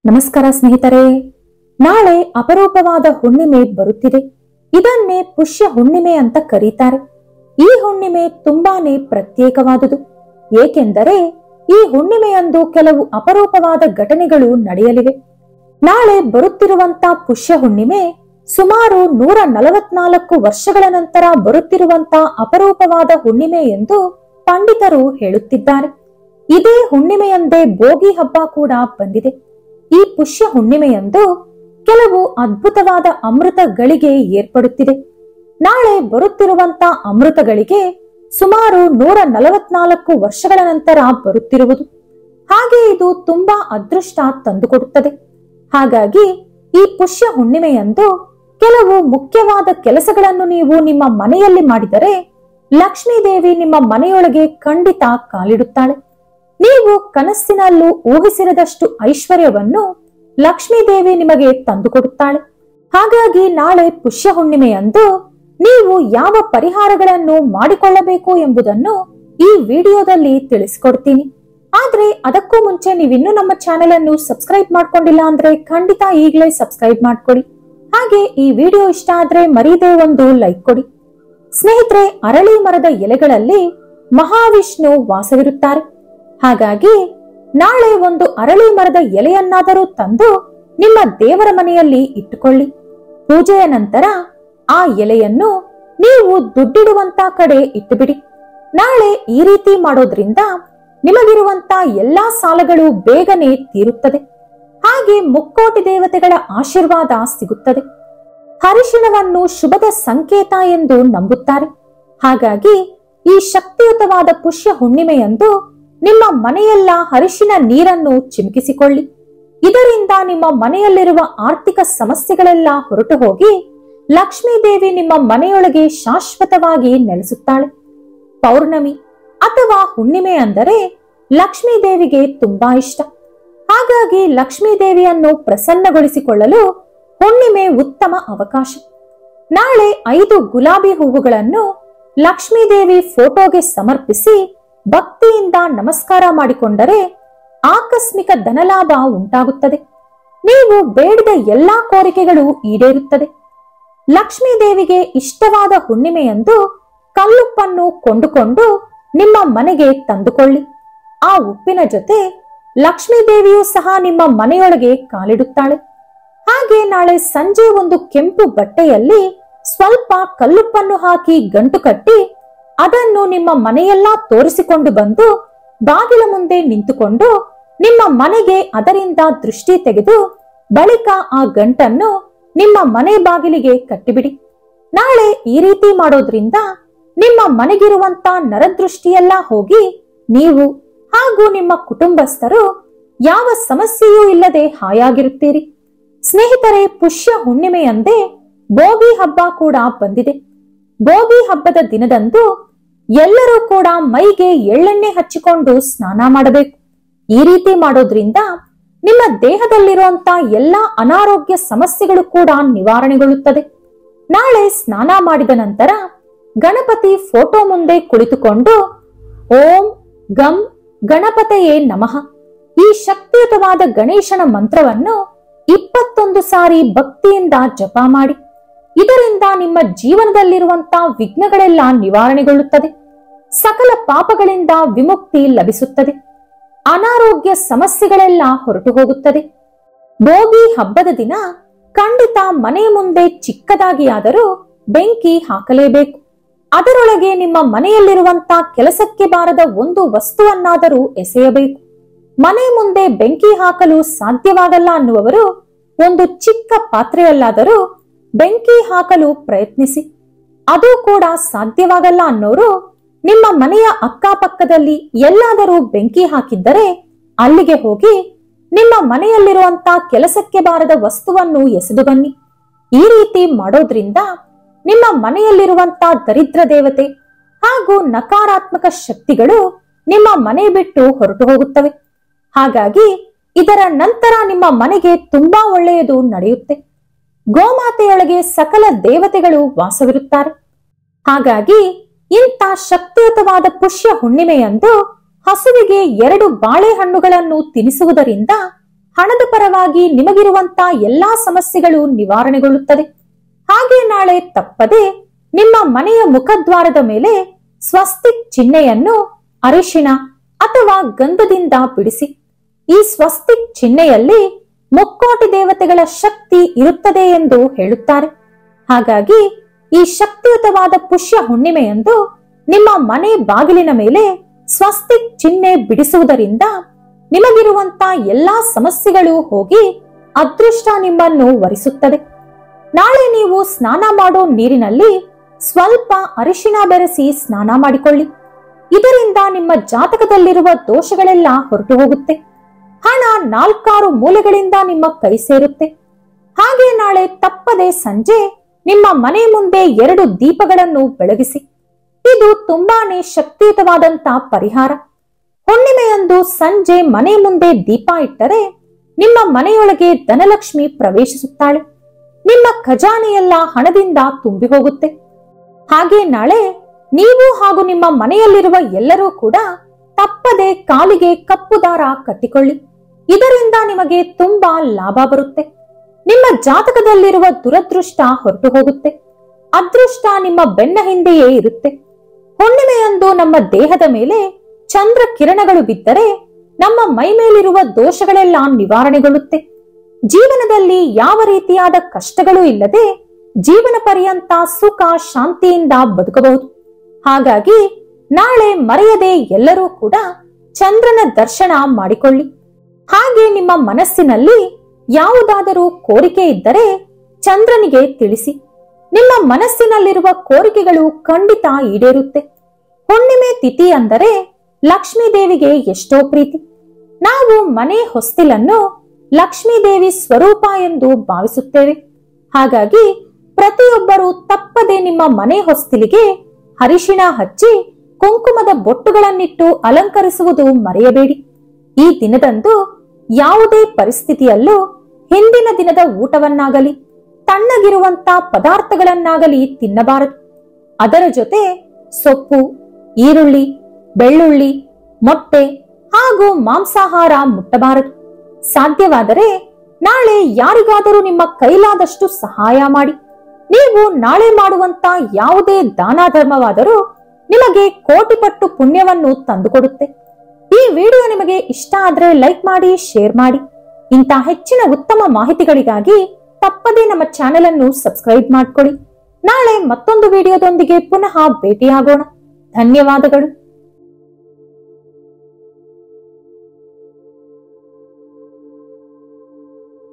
ನಮಸ್ಕಾರ ಸ್ನೇಹಿತರೆ, ನಾಳೆ ಅಪರೂಪವಾದ ಹುಣ್ಣಿಮೆ ಬರುತ್ತಿದೆ. ಇದನ್ನೇ ಪುಷ್ಯ ಹುಣ್ಣಿಮೆ ಅಂತ ಕರೀತಾರೆ. ಈ ಹುಣ್ಣಿಮೆ ತುಂಬಾನೇ ಪ್ರತ್ಯೇಕವಾದುದು. ಏಕೆಂದರೆ ಈ ಹುಣ್ಣಿಮೆಯಂದು ಕೆಲವು ಅಪರೂಪವಾದ ಘಟನೆಗಳು ನಡೆಯಲಿವೆ. ನಾಳೆ ಬರುತ್ತಿರುವಂತ ಪುಷ್ಯ ಹುಣ್ಣಿಮೆ ಸುಮಾರು 144 ವರ್ಷಗಳ ನಂತರ ಬರುತ್ತಿರುವಂತ ಅಪರೂಪವಾದ ಹುಣ್ಣಿಮೆ ಎಂದು ಪಂಡಿತರು ಹೇಳುತ್ತಿದ್ದಾರೆ. ಇದೇ ಹುಣ್ಣಿಮೆಯಂದೇ ಭೋಗಿ ಹಬ್ಬ ಕೂಡ ಬಂದಿದೆ. ಈ ಪುಷ್ಯ ಹುಣ್ಣಿಮೆಯಂದು ಕೆಲವು ಅದ್ಭುತವಾದ ಅಮೃತಗಳಿಗೆ ಏರ್ಪಡುತ್ತಿದೆ. ನಾಳೆ ಬರುತ್ತಿರುವಂತ ಅಮೃತಗಳಿಗೆ ಸುಮಾರು 144 ವರ್ಷಗಳ ನಂತರ ಬರುತ್ತಿರುವುದು. ಹಾಗೆ ಇದು ತುಂಬಾ ಅದೃಷ್ಟ ತಂದುಕೊಡುತ್ತದೆ. ಹಾಗಾಗಿ ಈ ಪುಷ್ಯ ಹುಣ್ಣಿಮೆಯಂದು ಕೆಲವು ಮುಖ್ಯವಾದ ಕೆಲಸಗಳನ್ನು ನೀವು ನಿಮ್ಮ ಮನೆಯಲ್ಲಿ ಮಾಡಿದರೆ ಲಕ್ಷ್ಮೀ ದೇವಿ ನಿಮ್ಮ ಮನೆಯೊಳಗೆ ಖಂಡಿತ ಕಾಲಿಡುತ್ತಾಳೆ. ನೀವು ಕನಸಿನಲ್ಲೂ ಊಹಿಸಿರದಷ್ಟು ಐಶ್ವರ್ಯವನ್ನು ಲಕ್ಷ್ಮೀ ದೇವಿ ನಿಮಗೆ ತಂದುಕೊಡುತ್ತಾಳೆ. ಹಾಗಾಗಿ ನಾಳೆ ಪುಷ್ಯ ಹುಣ್ಣಿಮೆಯಂದು ನೀವು ಯಾವ ಪರಿಹಾರಗಳನ್ನು ಮಾಡಿಕೊಳ್ಳಬೇಕು ಎಂಬುದನ್ನು ಈ ವಿಡಿಯೋದಲ್ಲಿ ತಿಳಿಸಿಕೊಡ್ತೀನಿ. ಆದ್ರೆ ಅದಕ್ಕೂ ಮುಂಚೆ ನೀವಿನ್ನೂ ನಮ್ಮ ಚಾನೆಲ್ ಅನ್ನು ಸಬ್ಸ್ಕ್ರೈಬ್ ಮಾಡ್ಕೊಂಡಿಲ್ಲ ಅಂದ್ರೆ ಖಂಡಿತ ಈಗಲೇ ಸಬ್ಸ್ಕ್ರೈಬ್ ಮಾಡ್ಕೊಡಿ. ಹಾಗೆ ಈ ವಿಡಿಯೋ ಇಷ್ಟ ಆದ್ರೆ ಮರೀದೇ ಒಂದು ಲೈಕ್ ಕೊಡಿ. ಸ್ನೇಹಿತರೆ, ಅರಳಿ ಮರದ ಎಲೆಗಳಲ್ಲಿ ಮಹಾವಿಷ್ಣು ವಾಸವಿರುತ್ತಾರೆ. ಹಾಗಾಗಿ ನಾಳೆ ಒಂದು ಅರಳಿ ಮರದ ಎಲೆಯನ್ನಾದರೂ ತಂದು ನಿಮ್ಮ ದೇವರ ಮನೆಯಲ್ಲಿ ಇಟ್ಟುಕೊಳ್ಳಿ. ಪೂಜೆಯ ನಂತರ ಆ ಎಲೆಯನ್ನು ನೀವು ದುಡ್ಡಿಡುವಂತ ಕಡೆ ಇಟ್ಟುಬಿಡಿ. ನಾಳೆ ಈ ರೀತಿ ಮಾಡೋದ್ರಿಂದ ನಿಮಗಿರುವಂತ ಎಲ್ಲಾ ಸಾಲಗಳು ಬೇಗನೆ ತೀರುತ್ತದೆ. ಹಾಗೆ ಮುಕ್ಕೋಟಿ ದೇವತೆಗಳ ಆಶೀರ್ವಾದ ಸಿಗುತ್ತದೆ. ಅರಿಶಿಣವನ್ನು ಶುಭದ ಸಂಕೇತ ಎಂದು ನಂಬುತ್ತಾರೆ. ಹಾಗಾಗಿ ಈ ಶಕ್ತಿಯುತವಾದ ಪುಷ್ಯ ಹುಣ್ಣಿಮೆಯಂದು ನಿಮ್ಮ ಮನೆಯೆಲ್ಲ ಅರಿಶಿನ ನೀರನ್ನು ಚಿಮುಕಿಸಿಕೊಳ್ಳಿ. ಇದರಿಂದ ನಿಮ್ಮ ಮನೆಯಲ್ಲಿರುವ ಆರ್ಥಿಕ ಸಮಸ್ಯೆಗಳೆಲ್ಲ ಹೊರಟು ಹೋಗಿ ಲಕ್ಷ್ಮೀ ದೇವಿ ನಿಮ್ಮ ಮನೆಯೊಳಗೆ ಶಾಶ್ವತವಾಗಿ ನೆಲೆಸುತ್ತಾಳೆ. ಪೌರ್ಣಮಿ ಅಥವಾ ಹುಣ್ಣಿಮೆ ಅಂದರೆ ಲಕ್ಷ್ಮೀ ದೇವಿಗೆ ತುಂಬಾ ಇಷ್ಟ. ಹಾಗಾಗಿ ಲಕ್ಷ್ಮೀ ದೇವಿಯನ್ನು ಪ್ರಸನ್ನಗೊಳಿಸಿಕೊಳ್ಳಲು ಹುಣ್ಣಿಮೆ ಉತ್ತಮ ಅವಕಾಶ. ನಾಳೆ 5 ಗುಲಾಬಿ ಹೂವುಗಳನ್ನು ಲಕ್ಷ್ಮೀ ದೇವಿ ಫೋಟೋಗೆ ಸಮರ್ಪಿಸಿ ಭಕ್ತಿಯಿಂದ ನಮಸ್ಕಾರ ಮಾಡಿಕೊಂಡರೆ ಆಕಸ್ಮಿಕ ಧನಲಾಭ ಉಂಟಾಗುತ್ತದೆ. ನೀವು ಬೇಡಿದ ಎಲ್ಲಾ ಕೋರಿಕೆಗಳು ಈಡೇರುತ್ತದೆ. ಲಕ್ಷ್ಮೀ ದೇವಿಗೆ ಇಷ್ಟವಾದ ಹುಣ್ಣಿಮೆಯಂದು ಕಲ್ಲುಪ್ಪನ್ನು ಕೊಂಡುಕೊಂಡು ನಿಮ್ಮ ಮನೆಗೆ ತಂದುಕೊಳ್ಳಿ. ಆ ಉಪ್ಪಿನ ಜೊತೆ ಲಕ್ಷ್ಮೀ ದೇವಿಯೂ ಸಹ ನಿಮ್ಮ ಮನೆಯೊಳಗೆ ಕಾಲಿಡುತ್ತಾಳೆ. ಹಾಗೆ ನಾಳೆ ಸಂಜೆ ಒಂದು ಕೆಂಪು ಬಟ್ಟೆಯಲ್ಲಿ ಸ್ವಲ್ಪ ಕಲ್ಲುಪ್ಪನ್ನು ಹಾಕಿ ಗಂಟು ಕಟ್ಟಿ ಅದನ್ನು ನಿಮ್ಮ ಮನೆಯೆಲ್ಲ ತೋರಿಸಿಕೊಂಡು ಬಂದು ಬಾಗಿಲ ಮುಂದೆ ನಿಂತುಕೊಂಡು ನಿಮ್ಮ ಮನೆಗೆ ಅದರಿಂದ ದೃಷ್ಟಿ ತೆಗೆದು ಬಳಿಕ ಆ ಗಂಟನ್ನು ನಿಮ್ಮ ಮನೆ ಬಾಗಿಲಿಗೆ ಕಟ್ಟಿಬಿಡಿ. ನಾಳೆ ಈ ರೀತಿ ಮಾಡೋದ್ರಿಂದ ನಿಮ್ಮ ಮನೆಗಿರುವಂತ ನರದೃಷ್ಟಿಯೆಲ್ಲ ಹೋಗಿ ನೀವು ಹಾಗೂ ನಿಮ್ಮ ಕುಟುಂಬಸ್ಥರು ಯಾವ ಸಮಸ್ಯೆಯೂ ಇಲ್ಲದೆ ಹಾಯಾಗಿರುತ್ತೀರಿ. ಸ್ನೇಹಿತರೆ, ಪುಷ್ಯ ಹುಣ್ಣಿಮೆಯಂದೇ ಭೋಗಿ ಹಬ್ಬ ಕೂಡ ಬಂದಿದೆ. ಭೋಗಿ ಹಬ್ಬದ ದಿನದಂದು ಎಲ್ಲರೂ ಕೂಡ ಮೈಗೆ ಎಳ್ಳೆಣ್ಣೆ ಹಚ್ಚಿಕೊಂಡು ಸ್ನಾನ ಮಾಡಬೇಕು. ಈ ರೀತಿ ಮಾಡೋದ್ರಿಂದ ನಿಮ್ಮ ದೇಹದಲ್ಲಿರುವಂತ ಎಲ್ಲಾ ಅನಾರೋಗ್ಯ ಸಮಸ್ಯೆಗಳು ಕೂಡ ನಿವಾರಣೆಗೊಳ್ಳುತ್ತದೆ. ನಾಳೆ ಸ್ನಾನ ಮಾಡಿದ ನಂತರ ಗಣಪತಿ ಫೋಟೋ ಮುಂದೆ ಕುಳಿತುಕೊಂಡು ಓಂ ಗಂ ಗಣಪತಯೇ ನಮಃ ಈ ಶಕ್ತಿಯುತವಾದ ಗಣೇಶನ ಮಂತ್ರವನ್ನು 21 ಸಾರಿ ಭಕ್ತಿಯಿಂದ ಜಪ ಮಾಡಿ. ಇದರಿಂದ ನಿಮ್ಮ ಜೀವನದಲ್ಲಿರುವಂತ ವಿಘ್ನಗಳೆಲ್ಲ ನಿವಾರಣೆಗೊಳ್ಳುತ್ತದೆ. ಸಕಲ ಪಾಪಗಳಿಂದ ವಿಮುಕ್ತಿ ಲಭಿಸುತ್ತದೆ. ಅನಾರೋಗ್ಯ ಸಮಸ್ಯೆಗಳೆಲ್ಲ ಹೊರಟು ಹೋಗುತ್ತದೆ. ಭೋಗಿ ಹಬ್ಬದ ದಿನ ಖಂಡಿತ ಮನೆ ಮುಂದೆ ಚಿಕ್ಕದಾಗಿಯಾದರೂ ಬೆಂಕಿ ಹಾಕಲೇಬೇಕು. ಅದರೊಳಗೆ ನಿಮ್ಮ ಮನೆಯಲ್ಲಿರುವಂತ ಕೆಲಸಕ್ಕೆ ಬಾರದ ಒಂದು ವಸ್ತುವನ್ನಾದರೂ ಎಸೆಯಬೇಕು. ಮನೆ ಮುಂದೆ ಬೆಂಕಿ ಹಾಕಲು ಸಾಧ್ಯವಾಗಲ್ಲ ಅನ್ನುವವರು ಒಂದು ಚಿಕ್ಕ ಪಾತ್ರೆಯಲ್ಲಾದರೂ ಬೆಂಕಿ ಹಾಕಲು ಪ್ರಯತ್ನಿಸಿ. ಅದು ಕೂಡ ಸಾಧ್ಯವಾಗಲ್ಲ ಅನ್ನೋರು ನಿಮ್ಮ ಮನೆಯ ಅಕ್ಕಪಕ್ಕದಲ್ಲಿ ಎಲ್ಲಾದರೂ ಬೆಂಕಿ ಹಾಕಿದ್ದರೆ ಅಲ್ಲಿಗೆ ಹೋಗಿ ನಿಮ್ಮ ಮನೆಯಲ್ಲಿರುವಂತ ಕೆಲಸಕ್ಕೆ ಬಾರದ ವಸ್ತುವನ್ನು ಎಸೆದು ಬನ್ನಿ. ಈ ರೀತಿ ಮಾಡೋದ್ರಿಂದ ನಿಮ್ಮ ಮನೆಯಲ್ಲಿರುವಂತ ದರಿದ್ರ ದೇವತೆ ಹಾಗೂ ನಕಾರಾತ್ಮಕ ಶಕ್ತಿಗಳು ನಿಮ್ಮ ಮನೆ ಬಿಟ್ಟು ಹೊರಟು ಹೋಗುತ್ತವೆ. ಹಾಗಾಗಿ ಇದರ ನಂತರ ನಿಮ್ಮ ಮನೆಗೆ ತುಂಬಾ ಒಳ್ಳೆಯದು ನಡೆಯುತ್ತೆ. ಗೋಮಾತೆಯೊಳಗೆ ಸಕಲ ದೇವತೆಗಳು ವಾಸವಿರುತ್ತಾರೆ. ಹಾಗಾಗಿ ಇಂಥ ಶಕ್ತಿಯುತವಾದ ಪುಷ್ಯ ಹುಣ್ಣಿಮೆಯಂದು ಹಸುವಿಗೆ 2 ಬಾಳೆಹಣ್ಣುಗಳನ್ನು ತಿನ್ನಿಸುವುದರಿಂದ ಹಣದ ಪರವಾಗಿ ನಿಮಗಿರುವಂತ ಎಲ್ಲಾ ಸಮಸ್ಯೆಗಳು ನಿವಾರಣೆಗೊಳ್ಳುತ್ತದೆ. ಹಾಗೆ ನಾಳೆ ತಪ್ಪದೆ ನಿಮ್ಮ ಮನೆಯ ಮುಖದ್ವಾರದ ಮೇಲೆ ಸ್ವಸ್ತಿಕ್ ಚಿಹ್ನೆಯನ್ನು ಅರಿಶಿಣ ಅಥವಾ ಗಂಧದಿಂದ ಬಿಡಿಸಿ. ಈ ಸ್ವಸ್ತಿಕ್ ಚಿಹ್ನೆಯಲ್ಲಿ ಮುಕ್ಕೋಟಿ ದೇವತೆಗಳ ಶಕ್ತಿ ಇರುತ್ತದೆ ಎಂದು ಹೇಳುತ್ತಾರೆ. ಹಾಗಾಗಿ ಈ ಶಕ್ತಿಯುತವಾದ ಪುಷ್ಯ ಹುಣ್ಣಿಮೆಯಂದು ನಿಮ್ಮ ಮನೆ ಬಾಗಿಲಿನ ಮೇಲೆ ಸ್ವಸ್ತಿಕ್ ಚಿಹ್ನೆ ಬಿಡಿಸುವುದರಿಂದ ನಿಮಗಿರುವಂತ ಎಲ್ಲಾ ಸಮಸ್ಯೆಗಳು ಹೋಗಿ ಅದೃಷ್ಟ ನಿಮ್ಮನ್ನು ವರಿಸುತ್ತದೆ. ನಾಳೆ ನೀವು ಸ್ನಾನ ಮಾಡೋ ನೀರಿನಲ್ಲಿ ಸ್ವಲ್ಪ ಅರಿಶಿಣ ಬೆರೆಸಿ ಸ್ನಾನ ಮಾಡಿಕೊಳ್ಳಿ. ಇದರಿಂದ ನಿಮ್ಮ ಜಾತಕದಲ್ಲಿರುವ ದೋಷಗಳೆಲ್ಲ ಹೊರಟು ಹೋಗುತ್ತೆ. ಹಣ 4-6 ಮೂಲೆಗಳಿಂದ ನಿಮ್ಮ ಕೈ ಸೇರುತ್ತೆ. ಹಾಗೆ ನಾಳೆ ತಪ್ಪದೆ ಸಂಜೆ ನಿಮ್ಮ ಮನೆ ಮುಂದೆ 2 ದೀಪಗಳನ್ನು ಬೆಳಗಿಸಿ. ಇದು ತುಂಬಾನೇ ಶಕ್ತಿಯುತವಾದಂತ ಪರಿಹಾರ. ಹುಣ್ಣಿಮೆಯಂದು ಸಂಜೆ ಮನೆ ಮುಂದೆ ದೀಪ ಇಟ್ಟರೆ ನಿಮ್ಮ ಮನೆಯೊಳಗೆ ಧನಲಕ್ಷ್ಮಿ ಪ್ರವೇಶಿಸುತ್ತಾಳೆ. ನಿಮ್ಮ ಖಜಾನೆಯೆಲ್ಲ ಹಣದಿಂದ ತುಂಬಿ ಹೋಗುತ್ತೆ. ಹಾಗೆ ನಾಳೆ ನೀವು ಹಾಗೂ ನಿಮ್ಮ ಮನೆಯಲ್ಲಿರುವ ಎಲ್ಲರೂ ಕೂಡ ತಪ್ಪದೆ ಕಾಲಿಗೆ ಕಪ್ಪು ದಾರ ಕಟ್ಟಿಕೊಳ್ಳಿ. ಇದರಿಂದ ನಿಮಗೆ ತುಂಬಾ ಲಾಭ ಬರುತ್ತೆ. ನಿಮ್ಮ ಜಾತಕದಲ್ಲಿರುವ ದುರದೃಷ್ಟ ಹೊರಟು ಹೋಗುತ್ತೆ. ಅದೃಷ್ಟ ನಿಮ್ಮ ಬೆನ್ನ ಹಿಂದೆಯೇ ಇರುತ್ತೆ. ಹುಣ್ಣಿಮೆಯಂದು ನಮ್ಮ ದೇಹದ ಮೇಲೆ ಚಂದ್ರ ಕಿರಣಗಳು ಬಿದ್ದರೆ ನಮ್ಮ ಮೈ ಮೇಲಿರುವ ದೋಷಗಳೆಲ್ಲ ನಿವಾರಣೆಗೊಳ್ಳುತ್ತೆ. ಜೀವನದಲ್ಲಿ ಯಾವ ರೀತಿಯಾದ ಕಷ್ಟಗಳು ಇಲ್ಲದೆ ಜೀವನ ಪರ್ಯಂತ ಸುಖ ಶಾಂತಿಯಿಂದ ಬದುಕಬಹುದು. ಹಾಗಾಗಿ ನಾಳೆ ಮರೆಯದೆ ಎಲ್ಲರೂ ಕೂಡ ಚಂದ್ರನ ದರ್ಶನ ಮಾಡಿಕೊಳ್ಳಿ. ಹಾಗೆ ನಿಮ್ಮ ಮನಸ್ಸಿನಲ್ಲಿ ಯಾವುದಾದರೂ ಕೋರಿಕೆ ಇದ್ದರೆ ಚಂದ್ರನಿಗೆ ತಿಳಿಸಿ. ನಿಮ್ಮ ಮನಸ್ಸಿನಲ್ಲಿರುವ ಕೋರಿಕೆಗಳು ಖಂಡಿತ ಈಡೇರುತ್ತೆ. ಹುಣ್ಣಿಮೆ ತಿಥಿ ಅಂದರೆ ಲಕ್ಷ್ಮೀ ದೇವಿಗೆ ಎಷ್ಟೋ ಪ್ರೀತಿ. ನಾವು ಮನೆ ಹೊಸ್ತಿಲನ್ನು ಲಕ್ಷ್ಮೀ ದೇವಿ ಸ್ವರೂಪ ಎಂದು ಭಾವಿಸುತ್ತೇವೆ. ಹಾಗಾಗಿ ಪ್ರತಿಯೊಬ್ಬರು ತಪ್ಪದೆ ನಿಮ್ಮ ಮನೆ ಹೊಸ್ತಿಲಿಗೆ ಅರಿಶಿಣ ಹಚ್ಚಿ ಕುಂಕುಮದ ಬೊಟ್ಟುಗಳನ್ನಿಟ್ಟು ಅಲಂಕರಿಸುವುದು ಮರೆಯಬೇಡಿ. ಈ ದಿನದಂದು ಯಾವುದೇ ಪರಿಸ್ಥಿತಿಯಲ್ಲೂ ಹಿಂದಿನ ದಿನದ ಊಟವನ್ನಾಗಲಿ ತಣ್ಣಗಿರುವಂತ ಪದಾರ್ಥಗಳನ್ನಾಗಲಿ ತಿನ್ನಬಾರದು. ಅದರ ಜೊತೆ ಸೊಪ್ಪು, ಈರುಳ್ಳಿ, ಬೆಳ್ಳುಳ್ಳಿ, ಮೊಟ್ಟೆ ಹಾಗೂ ಮಾಂಸಾಹಾರ ಮುಟ್ಟಬಾರದು. ಸಾಧ್ಯವಾದರೆ ನಾಳೆ ಯಾರಿಗಾದರೂ ನಿಮ್ಮ ಕೈಲಾದಷ್ಟು ಸಹಾಯ ಮಾಡಿ. ನೀವು ನಾಳೆ ಮಾಡುವಂತ ಯಾವುದೇ ದಾನ ಧರ್ಮವಾದರೂ ನಿಮಗೆ ಕೋಟಿ ಪಟ್ಟು ಪುಣ್ಯವನ್ನು ತಂದುಕೊಡುತ್ತೆ. ಈ ವಿಡಿಯೋ ನಿಮಗೆ ಇಷ್ಟ ಆದ್ರೆ ಲೈಕ್ ಮಾಡಿ, ಶೇರ್ ಮಾಡಿ. ಇಂಥ ಹೆಚ್ಚಿನ ಉತ್ತಮ ಮಾಹಿತಿಗಳಿಗಾಗಿ ತಪ್ಪದೇ ನಮ್ಮ ಚಾನೆಲ್ ಅನ್ನು ಸಬ್ಸ್ಕ್ರೈಬ್ ಮಾಡ್ಕೊಳ್ಳಿ. ನಾಳೆ ಮತ್ತೊಂದು ವಿಡಿಯೋದೊಂದಿಗೆ ಪುನಃ ಭೇಟಿಯಾಗೋಣ. ಧನ್ಯವಾದಗಳು.